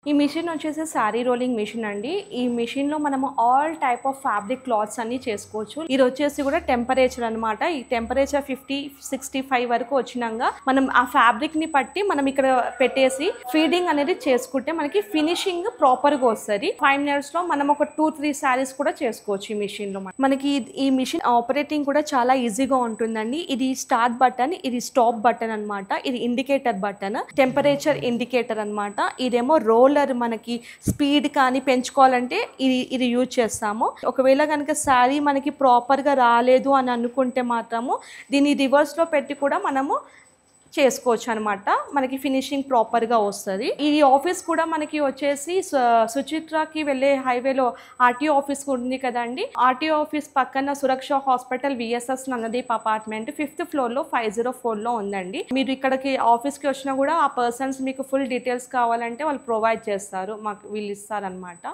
ఈ మిషన్ వచ్చేసి sari rolling machine అండి. ఈ మిషన్‌లో మనము all type of fabric clothes అన్నీ చేసుకోవచ్చు. ఇది వచ్చేసి కూడా టెంపరేచర్ అనమాట. ఈ టెంపరేచర్ 50, 65 వరకు వచ్చినంక మనం ఆ ఫ్యాబ్రిక్‌ని పట్టి మనం ఇక్కడ పెట్టేసి ఫీడింగ్ అనేది చేసుకుంటే మనకి ఫినిషింగ్ ప్రాపర్‌గా వస్తది. 5 మినిట్స్‌లో మనం ఒక 2, 3 సారీస్ కూడా చేసుకోవచ్చు ఈ మిషన్‌లో. మనకి ఈ మిషన్ ఆపరేటింగ్ కూడా చాలా ఈజీగా ఉంటుందండి. ఇది స్టార్ట్ బటన్, ఇది స్టాప్ బటన్ అనమాట. ఇది ఇండికేటర్ బటన్, టెంపరేచర్ ఇండికేటర్ అనమాట. ఇదేమో రోలర్, మనకి స్పీడ్ కానీ పెంచుకోవాలంటే ఇది యూజ్ చేస్తాము. ఒకవేళ కనుక శారీ మనకి ప్రాపర్గా రాలేదు అని అనుకుంటే మాత్రము దీన్ని రివర్స్లో పెట్టి కూడా మనము చేసుకోవచ్చు అనమాట. మనకి ఫినిషింగ్ ప్రాపర్గా వస్తుంది. ఈ ఆఫీస్ కూడా మనకి వచ్చేసి సుచిత్రకి వెళ్ళే హైవేలో ఆర్టీఓ ఆఫీస్ ఉంది కదండి. ఆర్టీఓ ఆఫీస్ పక్కన సురక్ష హాస్పిటల్ విఎస్ఎస్ నందదీప్ అపార్ట్మెంట్ 5th ఫ్లోర్లో 504లో ఉందండి. మీరు ఇక్కడికి ఆఫీస్కి వచ్చినా కూడా ఆ పర్సన్స్ మీకు ఫుల్ డీటెయిల్స్ కావాలంటే వాళ్ళు ప్రొవైడ్ చేస్తారు, మాకు వీళ్ళు ఇస్తారనమాట.